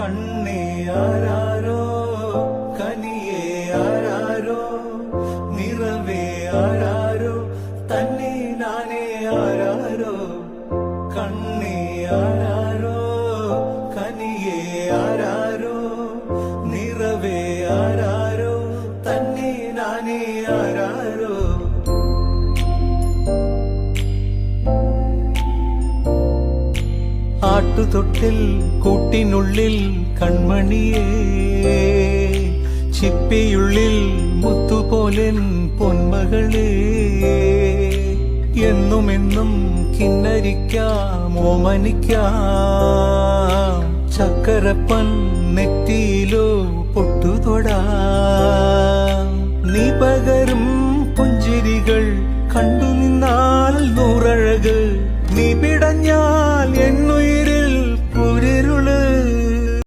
കണ്ണേ ആരാരോ കനിയേ ആരാരോ നിറവേ ആരാരോ തന്നെ നാനേ ആരാരോ കണ്ണേ ആരാരോ കനിയേ ആരാരോ നിറവേ ആരാരോ തന്നെ നാനേ ആരാരോ ആട്ടുതൊട്ടിൽ കൂട്ടിനുള്ളിൽ കൺമണിയേ ചിപ്പിയുള്ളിൽ മുത്തുപോലെൻ പൊന്മകളേ എന്നുമെന്നും കിന്നരിക്കാം ഓമനിക്കാം ചക്കരപ്പൻ നെറ്റിയിലോ പൊട്ടുതൊടാം നീ പകരും പുഞ്ചിരികൾ കണ്ടു നിന്നാൽ നൂറഴക് നീ പിടഞ്ഞാൽ